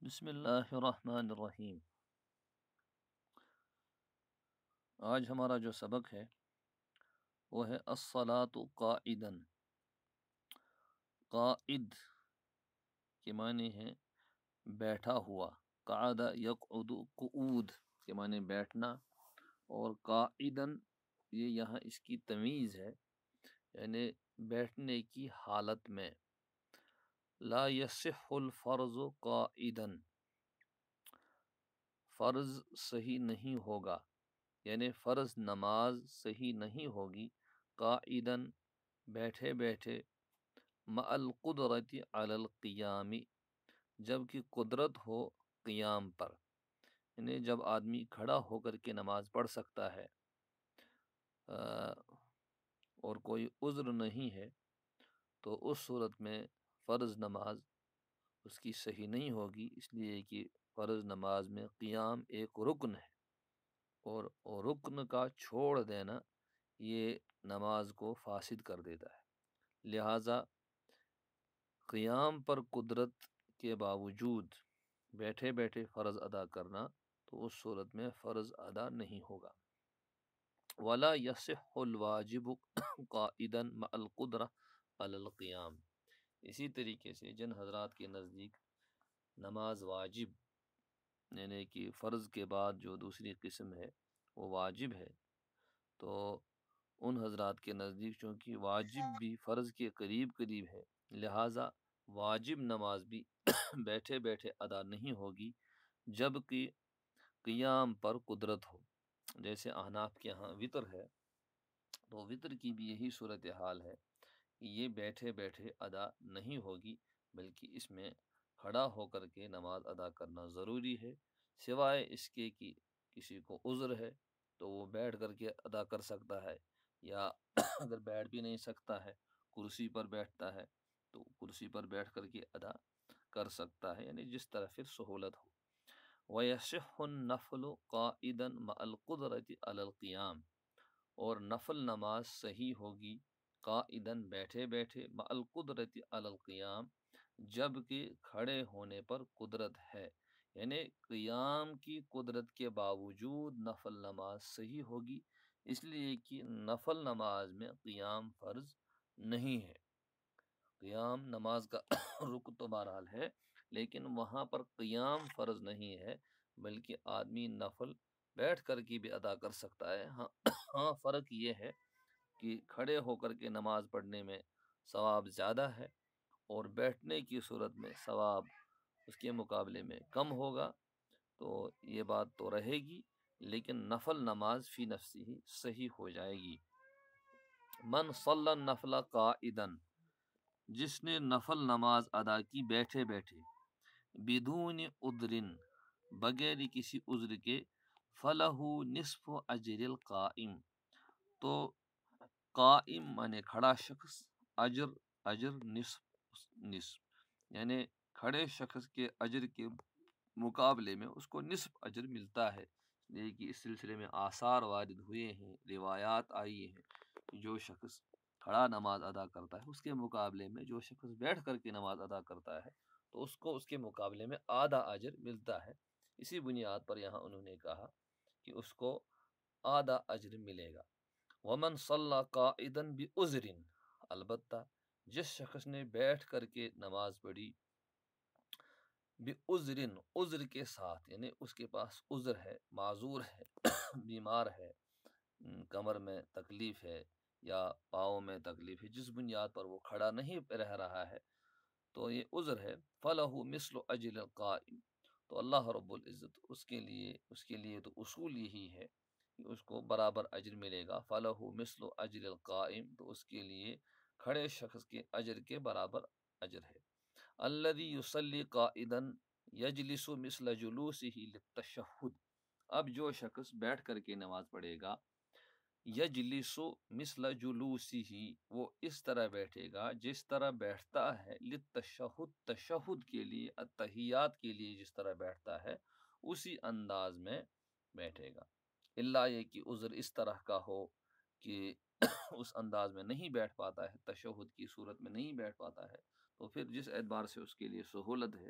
بسم اللہ الرحمن الرحیم۔ آج ہمارا جو سبق ہے وہ ہے الصلاۃ قاعدا۔ قاعد کے معنی ہے بیٹھا ہوا، قعد یقعد قعود کے معنی بیٹھنا، اور قاعدا یہ یہاں اس کی تمیز ہے، یعنی بیٹھنے کی حالت میں۔ لا یصح الفرض قاعدا، فرض صحیح نہیں ہوگا، یعنی فرض نماز صحیح نہیں ہوگی قاعدن بیٹھے بیٹھے، مع القدرت علی القیام جب کہ قدرت ہو قیام پر، یعنی جب آدمی کھڑا ہو کر کے نماز پڑھ سکتا ہے اور کوئی عذر نہیں ہے، تو اس صورت میں فرض نماز اس کی صحیح نہیں ہوگی، اس لیے کہ فرض نماز میں قیام ایک رکن ہے، اور رکن کا چھوڑ دینا یہ نماز کو فاسد کر دیتا ہے۔ لہٰذا قیام پر قدرت کے باوجود بیٹھے بیٹھے فرض ادا کرنا، تو اس صورت میں فرض ادا نہیں ہوگا۔ ولا یصح الواجب قائدا مع القدرہ علی القیام، اسی طریقے سے جن حضرات کے نزدیک نماز واجب، یعنی کہ فرض کے بعد جو دوسری قسم ہے وہ واجب ہے، تو ان حضرات کے نزدیک چونکہ واجب بھی فرض کے قریب قریب ہے، لہٰذا واجب نماز بھی بیٹھے بیٹھے ادا نہیں ہوگی جب کہ قیام پر قدرت ہو۔ جیسے احناف کے ہاں وطر ہے، تو وطر کی بھی یہی صورتحال ہے کہ یہ بیٹھے بیٹھے ادا نہیں ہوگی، بلکہ اس میں کھڑا ہو کر کے نماز ادا کرنا ضروری ہے، سوائے اس کے کہ کسی کو عذر ہے تو وہ بیٹھ کر کے ادا کر سکتا ہے، یا اگر بیٹھ بھی نہیں سکتا ہے، کرسی پر بیٹھتا ہے تو کرسی پر بیٹھ کر کے ادا کر سکتا ہے، یعنی جس طرح پھر سہولت ہو۔ وَيَصِحُّ النَّفْلُ قَائِدًا مَعَ الْقُدْرَةِ عَلَى الْقِيَامِ، اور نفل نماز صحیح ہوگی قائداً بیٹھے بیٹھے، مع القدرت علی القیام جب کہ کھڑے ہونے پر قدرت ہے، یعنی قیام کی قدرت کے باوجود نفل نماز صحیح ہوگی، اس لیے کہ نفل نماز میں قیام فرض نہیں ہے۔ قیام نماز کا رکن تو بہرحال ہے، لیکن وہاں پر قیام فرض نہیں ہے، بلکہ آدمی نفل بیٹھ کر کے بھی ادا کر سکتا ہے۔ ہاں فرق یہ ہے کہ کھڑے ہو کر کے نماز پڑھنے میں ثواب زیادہ ہے، اور بیٹھنے کی صورت میں ثواب اس کے مقابلے میں کم ہوگا، تو یہ بات تو رہے گی، لیکن نفل نماز فی نفسی ہی صحیح ہو جائے گی۔ من صلی النفل قائدا، جس نے نفل نماز ادا کی بیٹھے بیٹھے، بدون عذر بغیر کسی عذر کے، فلہ نصف اجر القائم، تو قائم مانے کھڑا شخص، اجر نصف، یعنی کھڑے شخص کے اجر کے مقابلے میں اس کو نصف اجر ملتا ہے، لیکن اس سلسلے میں آثار وارد ہوئے ہیں، روایات آئی ہیں، جو شخص کھڑا نماز ادا کرتا ہے اس کے مقابلے میں جو شخص بیٹھ کر کے نماز ادا کرتا ہے تو اس کو اس کے مقابلے میں آدھا اجر ملتا ہے۔ اسی بنیاد پر یہاں انہوں نے کہا کہ اس کو آدھا اجر ملے گا۔ ومن صلی قائدا بعذر، البتہ جس شخص نے بیٹھ کر کے نماز پڑھی بعذر، عذر کے ساتھ، یعنی اس کے پاس عذر ہے، معذور ہے، بیمار ہے، کمر میں تکلیف ہے یا پاؤں میں تکلیف ہے، جس بنیاد پر وہ کھڑا نہیں رہ رہا ہے، تو یہ عذر ہے، فَلَهُ مِثْلُ أَجْرِ الْقَائِمِ، تو اللہ رب العزت اس کے لیے تو اصول یہی ہے کہ اس کو برابر اجر ملے گا، فَلَهُ مِثْلُ أَجْرِ الْقَائِمِ، تو اس کے لیے کھڑے شخص کے اجر کے برابر اجر ہے۔ الَّذِي يُصَلِّي قَائِدًا يَجْلِسُ مِثْلَ جُلُوسِهِ لِلتَّشَهُّدِ، اب جو شخص بیٹھ کر کے نماز پڑھے گا، یجلس مثل جلوسہ، وہ اس طرح بیٹھے گا جس طرح بیٹھتا ہے للتشہد، تشہد کے لیے، التحیات کے لیے جس طرح بیٹھتا ہے اسی انداز میں بیٹھے گا، اللہ یہ کہ عذر اس طرح کا ہو کہ اس انداز میں نہیں بیٹھ پاتا ہے، تشہد کی صورت میں نہیں بیٹھ پاتا ہے، تو پھر جس اعتبار سے اس کے لیے سہولت ہے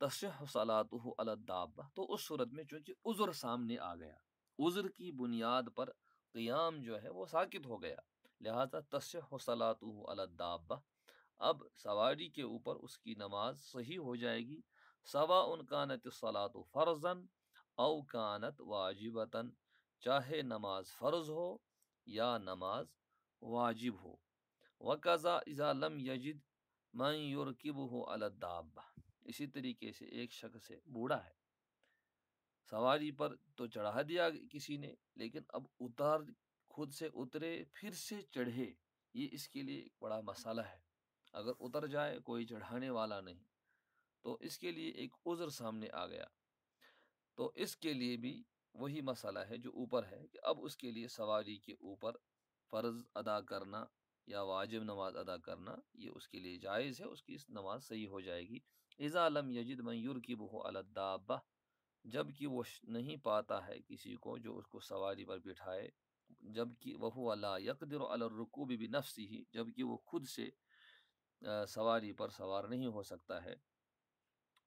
تصح صلاتہ علی الدابہ، تو اس صورت میں چونکہ عذر سامنے آ گیا، عذر کی بنیاد پر قیام جو ہے وہ ساکت ہو گیا، لہذا تصح صلاتہ علی الدابہ، اب سواری کے اوپر اس کی نماز صحیح ہو جائے گی، سواء کانت الصلاۃ فرضا او کانت واجبتا، چاہے نماز فرض ہو یا نماز واجب ہو، وقضا اذا لم یجد من یرکبہ علی الدابہ، اسی طریقے سے ایک شخص ہے، بوڑھا ہے، سواری پر تو چڑھا دیا کسی نے، لیکن اب خود سے اترے پھر سے چڑھے، یہ اس کے لیے ایک بڑا مسئلہ ہے، اگر اتر جائے کوئی چڑھانے والا نہیں تو اس کے لیے ایک عذر سامنے آ گیا، تو اس کے لیے بھی وہی مسئلہ ہے جو اوپر ہے کہ اب اس کے لیے سواری کے اوپر فرض ادا کرنا یا واجب نماز ادا کرنا یہ اس کے لیے جائز ہے، اس کی اس نماز صحیح ہو جائے گی۔ اذا لم یجد من یرکبہ علی الدابہ، جب کہ وہ نہیں پاتا ہے کسی کو جو اس کو سواری پر بٹھائے، جب کہ وہو لا یقدر علی الرکوب بنفسہ، جب کہ وہ خود سے سواری پر سوار نہیں ہو سکتا ہے،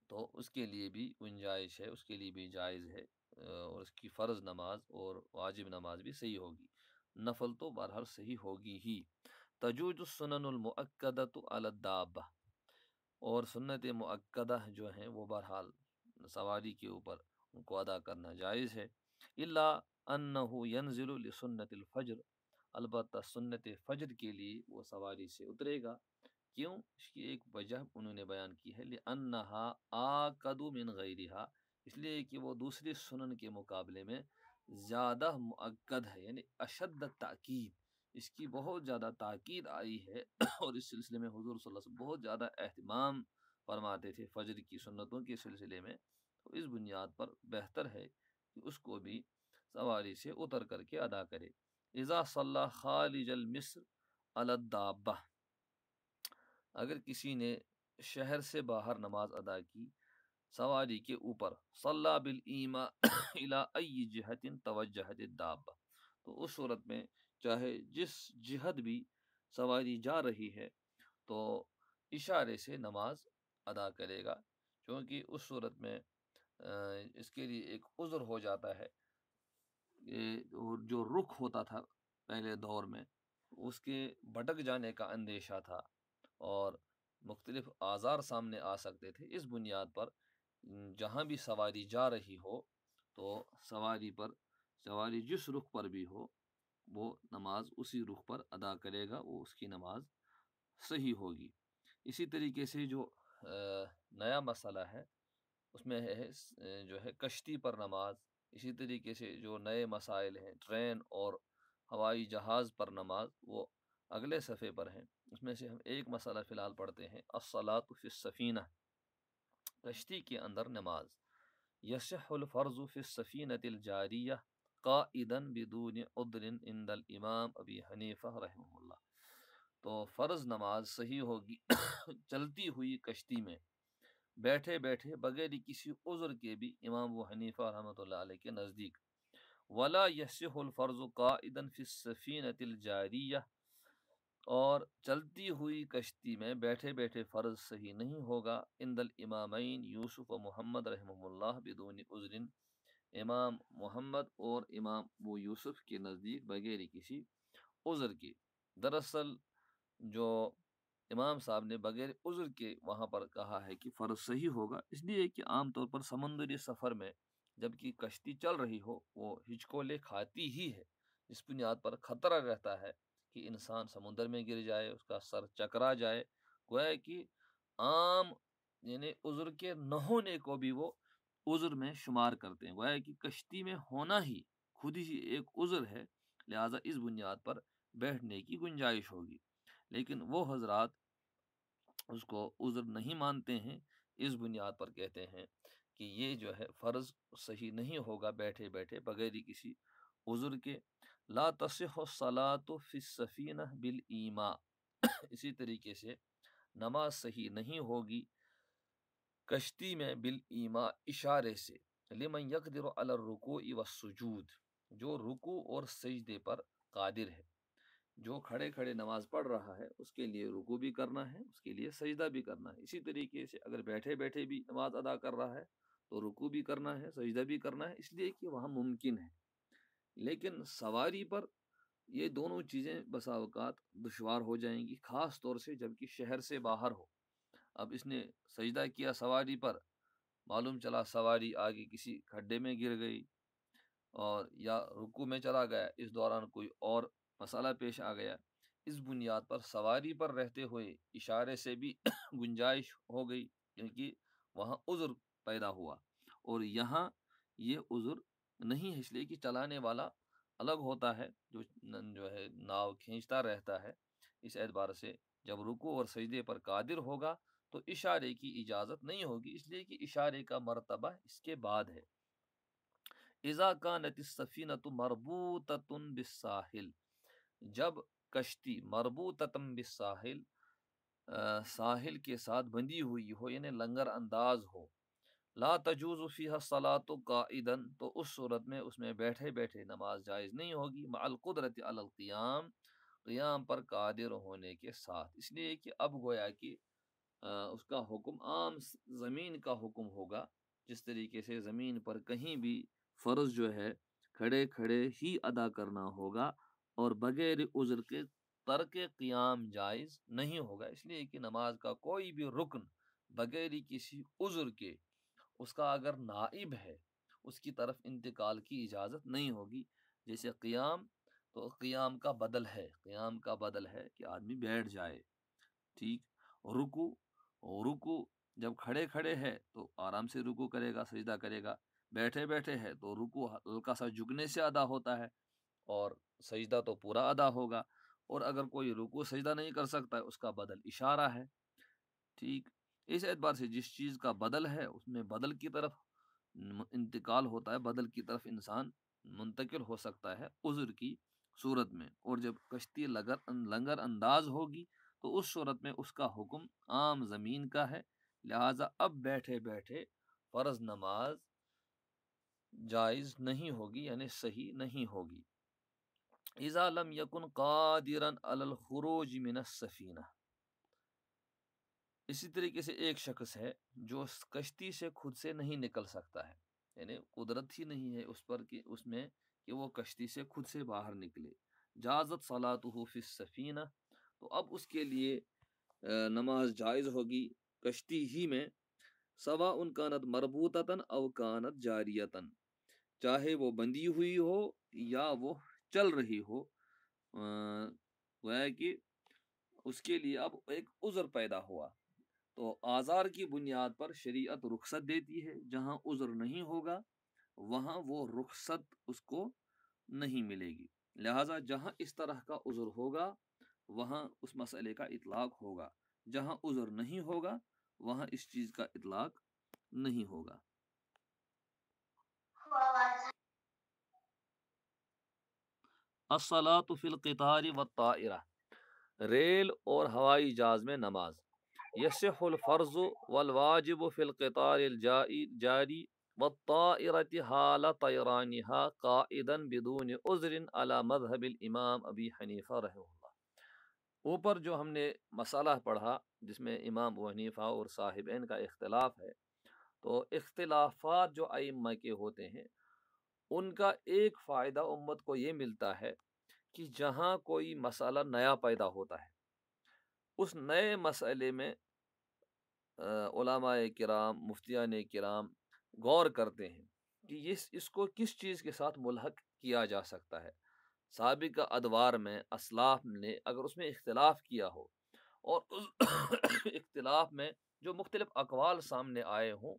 تو اس کے لیے بھی گنجائش ہے، اس کے لیے بھی جائز ہے، اور اس کی فرض نماز اور واجب نماز بھی صحیح ہوگی، نفل تو بہرحال صحیح ہوگی ہی۔ تجوز السنن المؤکدۃ علی الدابہ، اور سنت مؤکدہ جو ہیں وہ بہرحال سواری کے اوپر ان کو ادا کرنا جائز ہے، الا انہ ینزل لسنت الفجر، البتہ سنت فجر کے لیے وہ سواری سے اترے گا، کیوں؟ اس کی ایک وجہ انہوں نے بیان کی ہے، لِأَنَّهَا آکَدُ مِنْ غَيْرِهَا، اس لیے کہ وہ دوسری سنن کے مقابلے میں زیادہ مؤکد ہے، یعنی اشد تاکید، اس کی بہت زیادہ تاکید آئی ہے اور اس سلسلے میں حضور صلی اللہ علیہ وسلم بہت زیادہ اہتمام فرماتے تھے فجر کی سنتوں کے سلسلے میں، تو اس بنیاد پر بہتر ہے کہ اس کو بھی سواری سے اتر کر کے ادا کرے۔ اذا صلی خارج المصر علی الدابہ، اگر کسی نے شہر سے باہر نماز ادا کی سواری کے اوپر، صلی بالایما الی ای جہت توجہت الدابہ، تو اس صورت میں چاہے جس جہت بھی سواری جا رہی ہے تو اشارے سے نماز ادا کرے گا، کیونکہ اس صورت میں اس کے لیے ایک عذر ہو جاتا ہے، اور جو رخ ہوتا تھا پہلے دور میں اس کے بھٹک جانے کا اندیشہ تھا اور مختلف آزار سامنے آ سکتے تھے، اس بنیاد پر جہاں بھی سواری جا رہی ہو تو سواری جس رخ پر بھی ہو وہ نماز اسی رخ پر ادا کرے گا، وہ اس کی نماز صحیح ہوگی۔ اسی طریقے سے جو نیا مسئلہ ہے اس میں ہے جو ہے کشتی پر نماز، اسی طریقے سے جو نئے مسائل ہیں ٹرین اور ہوائی جہاز پر نماز، وہ اگلے صفحے پر ہیں، اس میں سے ہم ایک مسئلہ فی الحال پڑھتے ہیں، الصلاۃ فی السفینہ، کشتی کے اندر نماز، یصح الفرض فی السفینۃ الجاریہ قائدا بدون عذر عند الامام ابی حنیفہ رحمہ اللہ، تو فرض نماز صحیح ہوگی چلتی ہوئی کشتی میں بیٹھے بیٹھے بغیر کسی عذر کے بھی امام ابو حنیفہ رحمۃ اللہ علیہ کے نزدیک، ولا یصح الفرض قائدا فی السفینۃ الجاریہ، اور چلتی ہوئی کشتی میں بیٹھے بیٹھے فرض صحیح نہیں ہوگا، عند الامامین یوسف و محمد رحمہ اللہ بدون عذر، امام محمد اور امام ابو یوسف کے نزدیک بغیر کسی عذر کے، دراصل جو امام صاحب نے بغیر عذر کے وہاں پر کہا ہے کہ فرض صحیح ہوگا، اس لیے کہ عام طور پر سمندری سفر میں جب کہ کشتی چل رہی ہو وہ ہچکولے کھاتی ہی ہے، اس بنیاد پر خطرہ رہتا ہے کہ انسان سمندر میں گر جائے، اس کا سر چکرا جائے، گویا کہ عام یعنی عذر کے نہ ہونے کو بھی وہ عذر میں شمار کرتے ہیں، گویا کہ کشتی میں ہونا ہی خود ہی ایک عذر ہے، لہٰذا اس بنیاد پر بیٹھنے کی گنجائش ہوگی، لیکن وہ حضرات اس کو عذر نہیں مانتے ہیں، اس بنیاد پر کہتے ہیں کہ یہ جو ہے فرض صحیح نہیں ہوگا بیٹھے بیٹھے بغیر کسی عذر کے، لا تصح الصلاۃ فی السفینہ بالایما، اسی طریقے سے نماز صحیح نہیں ہوگی کشتی میں بالایما، اشارے سے، لمن یقدر علی الرکوع والسجود، جو رکوع اور سجدے پر قادر ہے، جو کھڑے کھڑے نماز پڑھ رہا ہے اس کے لیے رکوع بھی کرنا ہے، اس کے لیے سجدہ بھی کرنا ہے۔ اسی طریقے سے اگر بیٹھے بیٹھے بھی نماز ادا کر رہا ہے تو رکوع بھی کرنا ہے، سجدہ بھی کرنا ہے، اس لیے کہ وہاں ممکن ہے۔ لیکن سواری پر یہ دونوں چیزیں بسا اوقات دشوار ہو جائیں گی، خاص طور سے جب کہ شہر سے باہر ہو۔ اب اس نے سجدہ کیا سواری پر، معلوم چلا سواری آگے کسی کھڈے میں گر گئی اور یا رکوع میں چلا گیا، اس دوران کوئی اور مسئلہ پیش آ گیا، اس بنیاد پر سواری پر رہتے ہوئے اشارے سے بھی گنجائش ہو گئی، کیونکہ وہاں عذر پیدا ہوا، اور یہاں یہ عذر نہیں ہے، اس لیے کہ چلانے والا الگ ہوتا ہے، جو ہے ناؤ کھینچتا رہتا ہے۔ اس اعتبار سے جب رکوع اور سجدے پر قادر ہوگا تو اشارے کی اجازت نہیں ہوگی، اس لیے کہ اشارے کا مرتبہ اس کے بعد ہے۔ اذا كانت السفینۃ مربوطۃ بالساحل، جب کشتی مربوطۃ بالساحل ساحل کے ساتھ بندھی ہوئی ہو، یعنی لنگر انداز ہو، لا تجوز فیہا الصلاۃ قائدا، تو اس صورت میں اس میں بیٹھے بیٹھے نماز جائز نہیں ہوگی، مع القدرۃ علی القیام، قیام پر قادر ہونے کے ساتھ، اس لیے کہ اب گویا کہ اس کا حکم عام زمین کا حکم ہوگا، جس طریقے سے زمین پر کہیں بھی فرض جو ہے کھڑے کھڑے ہی ادا کرنا ہوگا، اور بغیر عذر کے ترک قیام جائز نہیں ہوگا، اس لیے کہ نماز کا کوئی بھی رکن بغیر کسی عذر کے اس کا اگر نائب ہے اس کی طرف انتقال کی اجازت نہیں ہوگی۔ جیسے قیام، تو قیام کا بدل ہے، قیام کا بدل ہے کہ آدمی بیٹھ جائے، ٹھیک۔ رکو، رکو جب کھڑے کھڑے ہے تو آرام سے رکو کرے گا، سجدہ کرے گا، بیٹھے بیٹھے ہے تو رکو ہلکا سا جھکنے سے ادا ہوتا ہے اور سجدہ تو پورا ادا ہوگا، اور اگر کوئی رکو سجدہ نہیں کر سکتا ہے اس کا بدل اشارہ ہے، ٹھیک۔ اس اعتبار سے جس چیز کا بدل ہے اس میں بدل کی طرف انتقال ہوتا ہے، بدل کی طرف انسان منتقل ہو سکتا ہے عذر کی صورت میں، اور جب کشتی لنگر انداز ہوگی تو اس صورت میں اس کا حکم عام زمین کا ہے، لہٰذا اب بیٹھے بیٹھے فرض نماز جائز نہیں ہوگی، یعنی صحیح نہیں ہوگی۔ اذا لم یکن قادرا علی الخروج من السفینہ، اسی طریقے سے ایک شخص ہے جو اس کشتی سے خود سے نہیں نکل سکتا ہے، یعنی قدرت ہی نہیں ہے اس پر کہ اس میں کہ وہ کشتی سے خود سے باہر نکلے، جازت صلاتہ فی السفینہ، تو اب اس کے لیے نماز جائز ہوگی کشتی ہی میں، سواء کانت مربوطتاً او کانت جاریتاً، چاہے وہ بندھی ہوئی ہو یا وہ چل رہی ہو، گویا کہ اس کے لیے اب ایک عذر پیدا ہوا، تو آزار کی بنیاد پر شریعت رخصت دیتی ہے، جہاں عذر نہیں ہوگا وہاں وہ رخصت اس کو نہیں ملے گی، لہٰذا جہاں اس طرح کا عذر ہوگا وہاں اس مسئلے کا اطلاق ہوگا، جہاں عذر نہیں ہوگا وہاں اس چیز کا اطلاق نہیں ہوگا۔ الصلاۃ فی القطار والطائرہ، ریل اور ہوائی جہاز میں نماز، یصح الفرض والواجب فی القطار الجاری والطائرة حال طیرانها قائدا بدون عذر على مذهب الامام ابی حنیفہ رحمہ اللہ۔ اوپر جو ہم نے مسئلہ پڑھا جس میں امام ابو حنیفہ اور صاحبین کا اختلاف ہے، تو اختلافات جو ائمہ کے ہوتے ہیں ان کا ایک فائدہ امت کو یہ ملتا ہے کہ جہاں کوئی مسئلہ نیا پیدا ہوتا ہے اس نئے مسئلے میں علماء کرام، مفتیان کرام غور کرتے ہیں کہ اس کو کس چیز کے ساتھ ملحق کیا جا سکتا ہے۔ سابقہ ادوار میں اسلاف نے اگر اس میں اختلاف کیا ہو اور اس اختلاف میں جو مختلف اقوال سامنے آئے ہوں،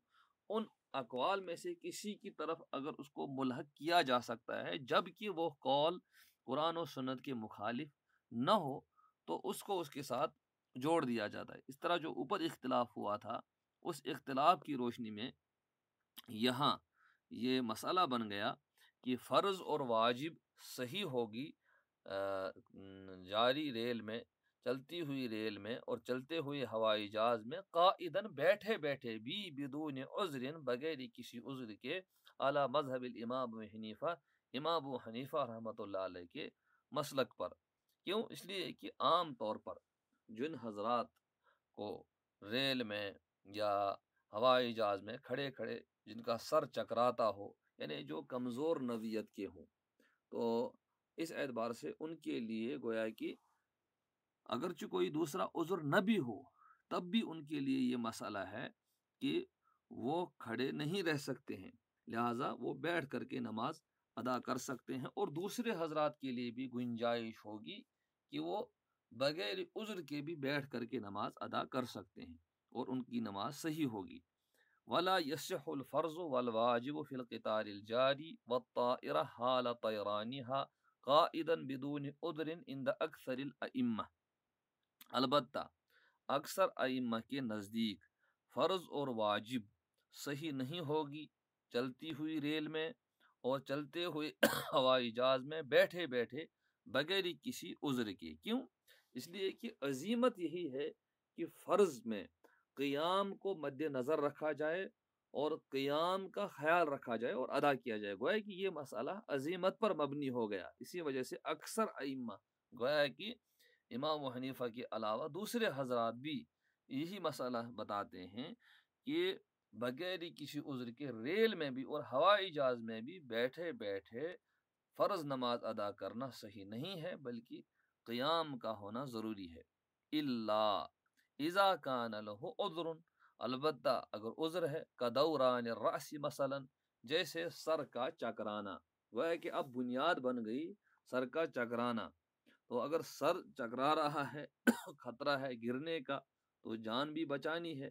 ان اقوال میں سے کسی کی طرف اگر اس کو ملحق کیا جا سکتا ہے جبکہ وہ قول قرآن و سنت کے مخالف نہ ہو تو اس کو اس کے ساتھ جوڑ دیا جاتا ہے۔ اس طرح جو اوپر اختلاف ہوا تھا اس اختلاف کی روشنی میں یہاں یہ مسئلہ بن گیا کہ فرض اور واجب صحیح ہوگی جاری ریل میں، چلتی ہوئی ریل میں اور چلتے ہوئے ہوائی جہاز میں، قائدن بیٹھے بیٹھے بھی، بدون عذر بغیر کسی عذر کے، اعلیٰ مذہب الامام ابو حنیفہ، امام ابو حنیفہ رحمۃ اللہ علیہ کے مسلک پر، کیوں؟ اس لیے کہ عام طور پر جن حضرات کو ریل میں یا ہوائی جہاز میں کھڑے کھڑے جن کا سر چکراتا ہو، یعنی جو کمزور نوعیت کے ہوں، تو اس اعتبار سے ان کے لیے گویا کہ اگرچہ کوئی دوسرا عذر نہ بھی ہو، تب بھی ان کے لیے یہ مسئلہ ہے کہ وہ کھڑے نہیں رہ سکتے ہیں، لہٰذا وہ بیٹھ کر کے نماز ادا کر سکتے ہیں، اور دوسرے حضرات کے لیے بھی گنجائش ہوگی کہ وہ بغیر عذر کے بھی بیٹھ کر کے نماز ادا کر سکتے ہیں اور ان کی نماز صحیح ہوگی۔ ولا يصح الفرض والواجب في القطار الجاری والطائرة حال طیرانها قائدا بدون عذر عند اکثر الائمہ۔ البتہ اکثر ائمہ کے نزدیک فرض اور واجب صحیح نہیں ہوگی چلتی ہوئی ریل میں اور چلتے ہوئے ہوائی جہاز میں بیٹھے بیٹھے بغیر کسی عذر کے۔ کیوں؟ اس لیے کہ عزیمت یہی ہے کہ فرض میں قیام کو مد نظر رکھا جائے اور قیام کا خیال رکھا جائے اور ادا کیا جائے، گویا کہ یہ مسئلہ عزیمت پر مبنی ہو گیا۔ اسی وجہ سے اکثر ائمہ، گویا کہ امام حنیفہ کے علاوہ دوسرے حضرات بھی یہی مسئلہ بتاتے ہیں کہ بغیر کسی عذر کے ریل میں بھی اور ہوائی جہاز میں بھی بیٹھے بیٹھے فرض نماز ادا کرنا صحیح نہیں ہے، بلکہ قیام کا ہونا ضروری ہے۔ الا اذا کان له عذر، البتہ اگر عذر ہے، کدوران الراس مثلا، جیسے سر کا چکرانا، وہ ہے کہ اب بنیاد بن گئی سر کا چکرانا، تو اگر سر چکرا رہا ہے خطرہ ہے گرنے کا تو جان بھی بچانی ہے،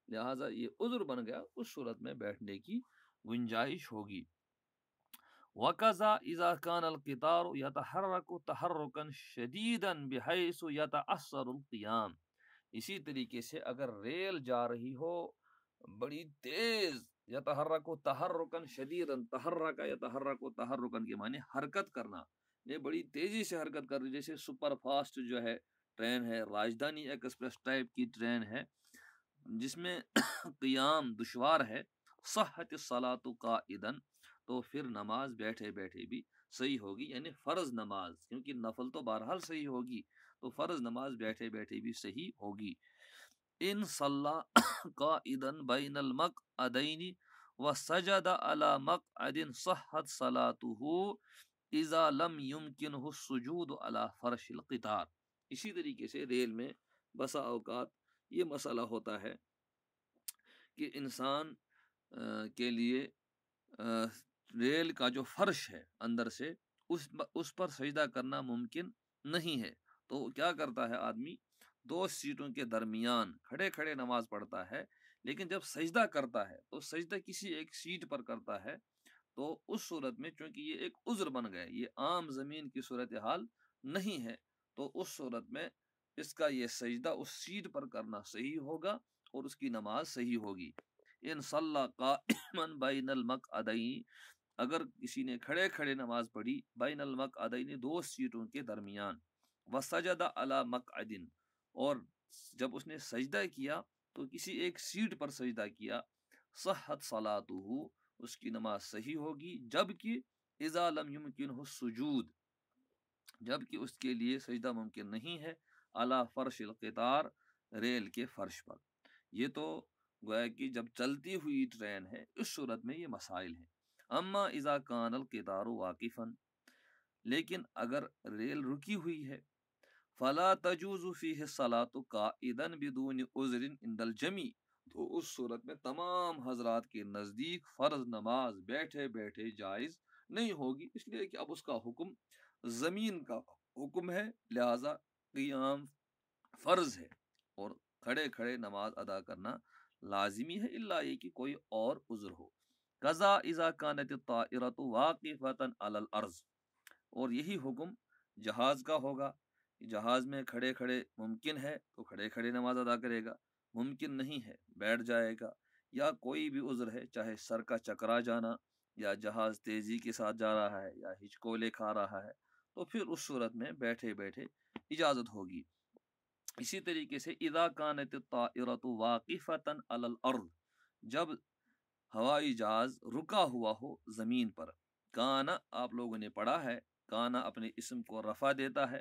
لہٰذا یہ عذر بن گیا، اس صورت میں بیٹھنے کی گنجائش ہوگی۔ وَقَضَى إِذَا كَانَ الْقِطَارُ يَتَحَرَّكُ تَحَرُّكًا شَدِيدًا بِحَيْثُ يَتَأَثَّرُ الْقِيَامُ، اسی طریقے سے اگر ریل جا رہی ہو بڑی تیز، یتحرک تحرکن شدیدن، تحرک یتحرک تحرکن کے معنی حرکت کرنا، یہ بڑی تیزی سے حرکت کر رہی، جیسے سپر فاسٹ جو ہے ٹرین ہے، راجدھانی ایکسپریس ٹائپ کی ٹرین ہے جس میں قیام دشوار ہے، صحت الصلاۃ قائدا، تو پھر نماز بیٹھے بیٹھے بھی صحیح ہوگی، یعنی فرض نماز، کیونکہ نفل تو بہرحال صحیح ہوگی، تو فرض نماز بیٹھے بیٹھے بھی صحیح ہوگی۔ ان صلی قائدا بین المقعدین وسجد علی مقعد صحت صلاته اذا لم يمکنه السجود علی فرش القطار۔ اسی طریقے سے ریل میں بسا اوقات یہ مسئلہ ہوتا ہے کہ انسان کے لیے ریل کا جو فرش ہے اندر سے اس پر سجدہ کرنا ممکن نہیں ہے، تو کیا کرتا ہے آدمی؟ دو سیٹوں کے درمیان کھڑے کھڑے نماز پڑھتا ہے، لیکن جب سجدہ کرتا ہے تو سجدہ کسی ایک سیٹ پر کرتا ہے، تو اس صورت میں چونکہ یہ ایک عذر بن گئے، یہ عام زمین کی صورتحال نہیں ہے، تو اس صورت میں اس کا یہ سجدہ اس سیٹ پر کرنا صحیح ہوگا اور اس کی نماز صحیح ہوگی۔ ان صلی قائما بین المقعدین، اگر کسی نے کھڑے کھڑے نماز پڑھی بین المقعدین، دو سیٹوں کے درمیان، وسجد علی مقعد، اور جب اس نے سجدہ کیا تو کسی ایک سیٹ پر سجدہ کیا، صحت صلاتہ، اس کی نماز صحیح ہوگی، جبکہ اذا لم یمکنہ السجود، جبکہ اس کے لیے سجدہ ممکن نہیں ہے، علی فرش القطار، ریل کے فرش پر۔ یہ تو گویا کہ جب چلتی ہوئی ٹرین ہے اس صورت میں یہ مسائل ہیں۔ اما اذا کان القطار واقفا، لیکن اگر ریل رکی ہوئی ہے، فلا تجوز فیہ الصلاۃ قائدا بدون عذر عند الجمیع، تو اس صورت میں تمام حضرات کے نزدیک فرض نماز بیٹھے بیٹھے جائز نہیں ہوگی، اس لیے کہ اب اس کا حکم زمین کا حکم ہے، لہذا قیام فرض ہے اور کھڑے کھڑے نماز ادا کرنا لازمی ہے، الا یہ کہ کوئی اور عذر ہو۔ قضا اذا كانت الطائرۃ واقفۃ علی الارض، اور یہی حکم جہاز کا ہوگا، جہاز میں کھڑے کھڑے ممکن ہے تو کھڑے کھڑے نماز ادا کرے گا، ممکن نہیں ہے بیٹھ جائے گا، یا کوئی بھی عذر ہے، چاہے سر کا چکرا جانا یا جہاز تیزی کے ساتھ جا رہا ہے یا ہچکولے کھا رہا ہے، تو پھر اس صورت میں بیٹھے بیٹھے اجازت ہوگی۔ اسی طریقے سے اذا كانت الطائرۃ واقفۃ علی الارض، جب ہوائی جہاز رکا ہوا ہو زمین پر، کانا، آپ لوگوں نے پڑھا ہے، کانا اپنے اسم کو رفع دیتا ہے،